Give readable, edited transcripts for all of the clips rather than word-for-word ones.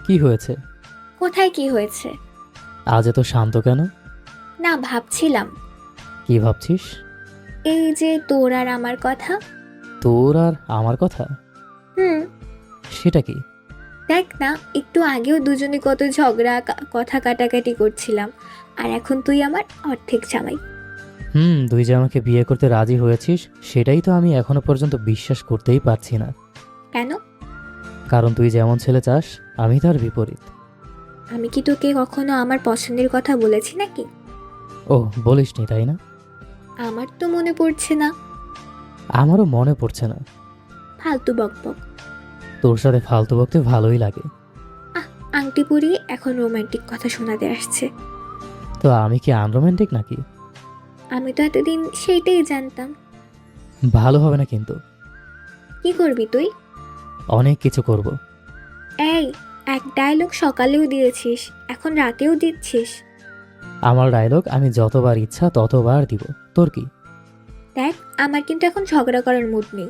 কি হয়েছে? কোথায় কি হয়েছে? আজ এত শান্ত কেন? না, ভাবছিলাম কি ভাবছিস? এই যে তোর আর আমার কথা। তোর আর আমার কথা? হুম। সেটা কি? দেখ না, একটু আগেও দুজনে কত ঝগড়া কথা কাটাকাটি করছিলাম, আর এখন তুই আমার অর্ধেক জামাই। তুই যে আমাকে বিয়ে করতে রাজি হয়েছিস সেটাই তো আমি এখনো পর্যন্ত বিশ্বাস করতেই পারছি না। কেন? কারণ তুই যেমন ছেলে চাস আমি তার বিপরীত। আমি কি তোকে কখনো আমার পছন্দের কথা বলেছি নাকি? ও, বলিসনি তাই না? আমার তো মনে পড়ছে না। আমারও মনে পড়ছে না। ফালতু বকবক। তোর সাথে ফালতু বকতে ভালোই লাগে। আহ, আংটি পরিয়ে এখন রোমান্টিক কথা শোনাতে আসছে। তো আমি কি আনরোম্যান্টিক নাকি? আমি তো এতদিন সেইটাই জানতাম। ভালো হবে না কিন্তু। কি করবি তুই? অনেক কিছু করব। এই, এক ডায়লগ সকালেও দিয়েছিস, এখন রাতেও দিচ্ছিস। আমার ডায়লগ আমি যতবার ইচ্ছা ততবার দিব। তোর কি? দেখ, আমার কিন্তু এখন ঝগড়া করার মুড নেই।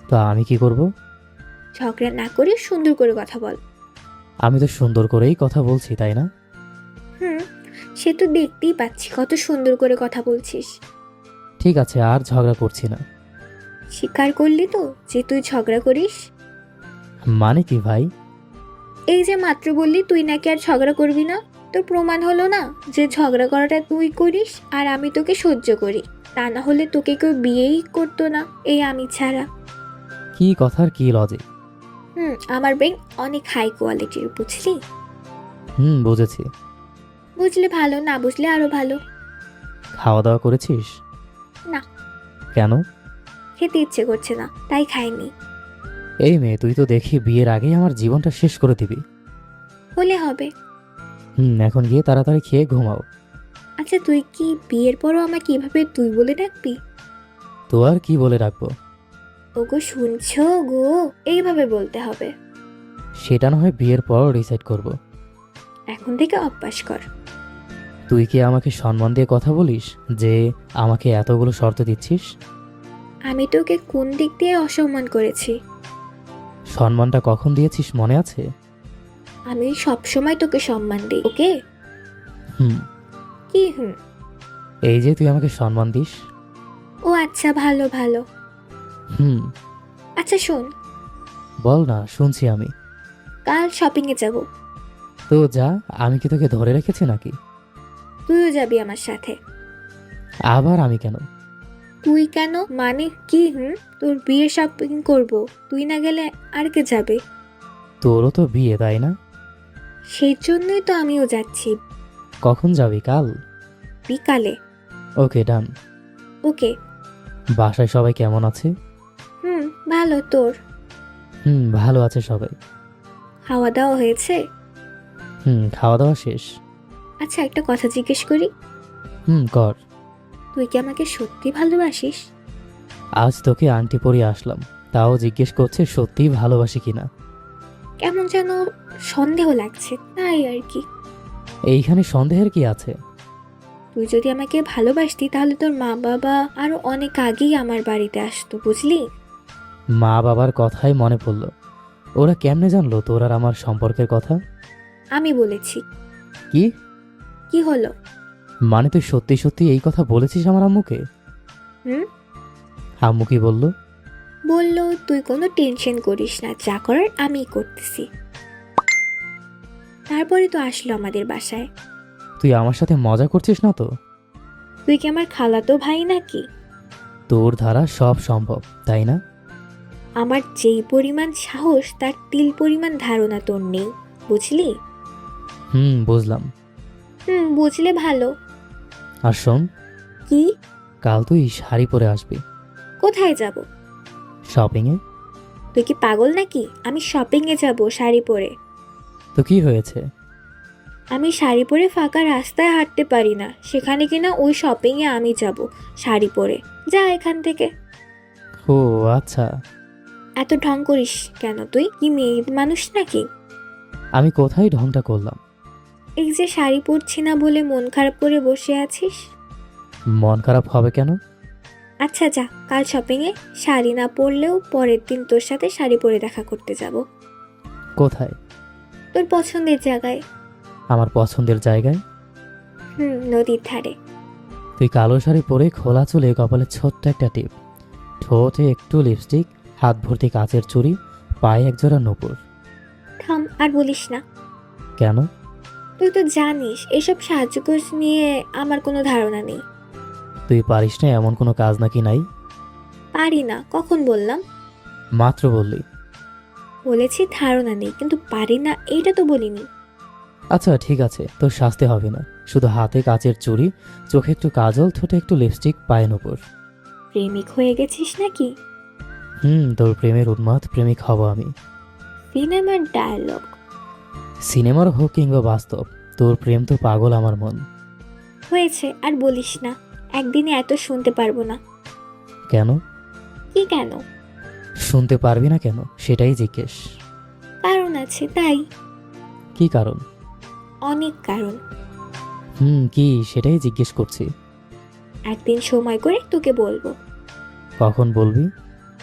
তো আমি কি করব? ঝগড়া না করে সুন্দর করে কথা বল। আমি তো সুন্দর করেই কথা বলছি তাই না? হুম, সে তো দেখতেই পাচ্ছি কত সুন্দর করে কথা বলছিস। ঠিক আছে, আর ঝগড়া করছি না। স্বীকার করলি তো যে তুই ঝগড়া করিস? মানে কি ভাই? এই যে মাত্র বললি তুই নাকি আর ঝগড়া করবি না, তোর প্রমাণ হলো না যে ঝগড়া করাটা তুই করিস আর আমি তোকে সহ্য করি। তা না হলে তোকে কেউ বিয়েই করতো না, এই আমি ছাড়া। কি কথার কি লজিক? আমার ব্রেন অনেক হাই কোয়ালিটির, বুঝলি? বুঝেছি। বুঝলে ভালো, না বুঝলে আরো ভালো। খাওয়া দাওয়া করেছিস? না, কেন? খেতে ইচ্ছে করছে না, তাই খাইনি। এই মেয়ে, তুই তো দেখি বিয়ের আগেই আমার জীবনটা শেষ করে দিবি। হলে হবে। এখন গিয়ে তাড়াতাড়ি খেয়ে ঘুমাও। আচ্ছা, তুই কি বিয়ের পরও আমাকে এভাবে তুই বলে ডাকবি? তো আর কি বলে রাখবো? ওগো শুনছো গো, এইভাবে বলতে হবে। সেটা না হয় বিয়ের পর ডিসাইড করব। এখন থেকে অভ্যাস কর। তুই কি আমাকে সম্মান দিয়ে কথা বলিস যে আমাকে এতগুলো শর্ত দিচ্ছিস? আমি তোকে কোন দিক দিয়ে অসম্মান করেছি? সম্মানটা কখন দিয়েছিস মনে আছে? আমি সব সময় তোকে সম্মান দিই, ওকে? হুম। কি এই যে তুই আমাকে সম্মান দিস। ও আচ্ছা, ভালো ভালো। হুম। আচ্ছা শোন, বল না, শুনছি আমি। কাল শপিং এ যাব। তো যা, আমি কি তোকে ধরে রেখেছি নাকি? তুইও যাবি আমার সাথে। আবার আমি কেন? তুই কেন মানে কি? তোর বিয়ে শপিং করব, তুই না গেলে আর কে যাবে? তোরও তো বিয়ে তাই না? সেই জন্যই তো আমিও যাচ্ছি। কখন যাবি? কাল? বিকালে। ওকে, ডান। ওকে। বাসায় সবাই কেমন আছে? ভালো, তোর? ভালো আছে সবাই। খাওয়া দাওয়া হয়েছে? খাওয়া দাওয়া শেষ। আচ্ছা, একটা কথা জিজ্ঞেস করি, কর। তুই কি আমাকে সত্যি ভালোবাসিস? আজ তোকে আংটি পরিয়ে আসলাম, তাও জিজ্ঞেস করছে সত্যিই ভালোবাসি কিনা। কেমন যেন সন্দেহ লাগছে, তাই আর কি। এইখানে সন্দেহের কি আছে? তুই যদি আমাকে ভালোবাসতি তাহলে তোর মা বাবা আরো অনেক আগেই আমার বাড়িতে আসতো, বুঝলি? মা বাবার কথাই মনে পড়ল। ওরা কেমনে জানলো তোর আর আমার সম্পর্কের কথা? আমি বলেছি। কি? কি হলো? মানে তুই সত্যি সত্যি এই কথা বলেছিস আমার আম্মুকে? হুম। আম্মু কি বলল? বললো তুই কোনো টেনশন করিস না, যা করার আমিই করতেছি। তারপরে তো আসলো আমাদের বাসায়। তুই আমার সাথে মজা করছিস না তো? তুই কি আমার খালাতো ভাই নাকি? তোর ধারা সব সম্ভব তাই না? আমার যেই পরিমাণ সাহস তার তিল পরিমাণ ধারণা তোর নেই, বুঝলি? বুঝলাম। বুঝলে ভালো। আর শোন, কি? কাল তুই শাড়ি পরে আসবি। কোথায় যাব? শপিংয়ে। তুই কি পাগল নাকি? আমি শপিং এ যাব শাড়ি পরে? তো কি হয়েছে? আমি শাড়ি পরে ফাঁকা রাস্তায় হাঁটতে পারি না, সেখানে কিনা ওই শপিং এ আমি যাব শাড়ি পরে? যা এখান থেকে। ও আচ্ছা। এত ঢং করিস কেন? তুই কি মেয়ে মানুষ নাকি? আমি কোথায় ঢংটা করলাম? এই যে শাড়ি পরছি না বলে মন খারাপ করে বসে আছিস। মন খারাপ হবে কেন? আচ্ছা যা, কাল শপিং এ শাড়ি না পরলেও পরের দিন তোর সাথে শাড়ি পরে দেখা করতে যাব। কোথায়? তোর পছন্দের জায়গায়। আমার পছন্দের জায়গায়? নদীর ধারে। তুই কালো শাড়ি পরে খোলা চুলে, কপালে ছোট্ট একটা টিপ, ঠোঁটে একটু লিপস্টিক, হাত ভর্তি কাচের চুড়ি, পায়ে একজোড়া নূপুর। থাম, আর বলিস না। কেন? তুই তো জানিস এসব সাজগোজ নিয়ে আমার কোনো ধারণা নেই। তুই পারিস না এমন কোনো কাজ নাকি নাই? পারি না কখন বললাম? মাত্র বললি। বলেছি ধারণা নেই, কিন্তু পারি না এইটা তো বলিনি। আচ্ছা ঠিক আছে, তোর শাস্তি হবে না, শুধু হাতে কাচের চুড়ি, চোখে একটু কাজল, ঠোঁটে একটু লিপস্টিক, পায়ে নূপুর। প্রেমিক হয়ে গেছিস নাকি? তোর প্রেমের উন্মাদ প্রেমিক হব আমি। সিনেমার ডায়লগ। সিনেমার হোক কিংবা বাস্তব, তোর প্রেম তো পাগল আমার মন। হয়েছে, আর বলিস না। একদিনে এত শুনতে পারবো না। কেন? কি কেন? শুনতে পারবি না কেন সেটাই জিজ্ঞেস। কারণ আছে তাই। কি কারণ? অনেক কারণ। কি সেটাই জিজ্ঞেস করছি। একদিন সময় করে তোকে বলবো। কখন বলবি?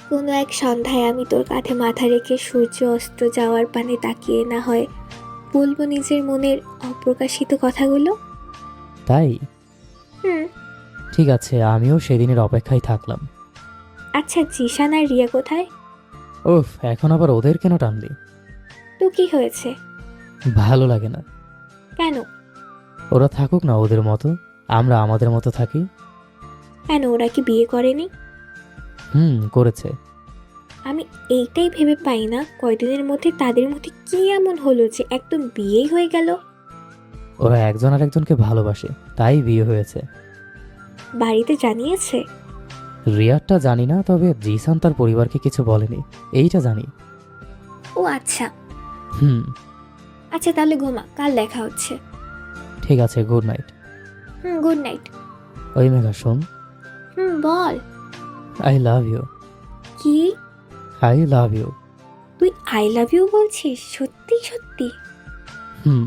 কোনো এক সন্ধ্যায় আমি তোর কাঁধে মাথা রেখে সূর্য অস্ত যাওয়ার পানে তাকিয়ে না হয় বলবো নিজের মনের অপ্রকাশিত কথাগুলো। তাই? হুম। ঠিক আছে, আমিও সেদিনের অপেক্ষায় থাকলাম। আচ্ছা, জিশান আর রিয়া কোথায়? ওফ, এখন আবার ওদের কেন টানলি? তো কি হয়েছে? ভালো লাগে না। কেন? ওরা থাকুক না ওদের মতো, আমরা আমাদের মতো থাকি। কেন, ওরা কি বিয়ে করেনি? করেছে। আমি এইটাই ভেবে পাই না কয়দিনের মধ্যে তাদের মধ্যে কি এমন হলো যে একদম বিয়েই হয়ে গেল। ওরা একজন আর একজনকে ভালোবাসে, তাই বিয়ে হয়েছে। বাড়িতে জানিয়েছে? রিয়ারটা জানি না, তবে জিসান তার পরিবারকে কিছু বলেনি, এইটা জানি। ও আচ্ছা। হুম। আচ্ছা তাহলে ঘুমা, কাল দেখা হচ্ছে। ঠিক আছে, গুড নাইট। Good night. ওই মেঘা শোন। বল। I love you. কি? I love you. তুই আই লাভ ইউ বলছিস? সত্যি সত্যি? হুম।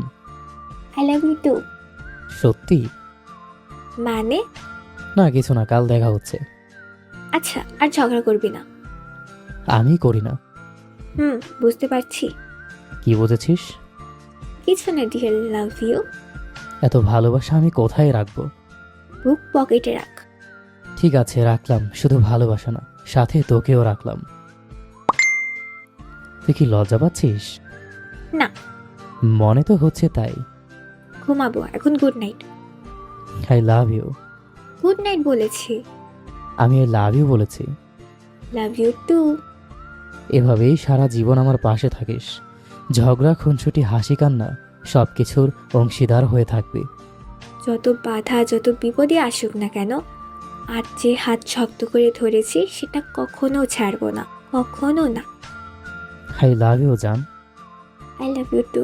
I love you too. সত্যি? মানে? না কিছু না, কাল দেখা হচ্ছে। আচ্ছা, আর ঝগড়া করবি না। আমি করি না। বুঝতে পারছি। কি বুঝেছিস? কিছু না ডিয়ার, লাভ ইউ। এত ভালোবাসা আমি কোথায় রাখবো? বুক পকেটে রাখ। ঠিক আছে রাখলাম, শুধু ভালোবাসা না, সাথে তোকেও রাখলাম। তুই কি লজ্জা পাচ্ছিস? না। মনে তো হচ্ছে তাই। ঘুমাবো এখন, good night. I love you. Good night বলেছি। আমি আই লাভ ইউ বলেছি। Love you too. এভাবেই সারা জীবন আমার পাশে থাকিস, ঝগড়া খুনসুটি হাসি কান্না সবকিছুর অংশীদার হয়ে থাকবি। যত বাধা যত বিপদে আসুক না কেন, আর যে হাত শক্ত করে ধরেছি সেটা কখনো ছাড়বো না, কখনো না। আই লাভ ইউ জান। I love you two.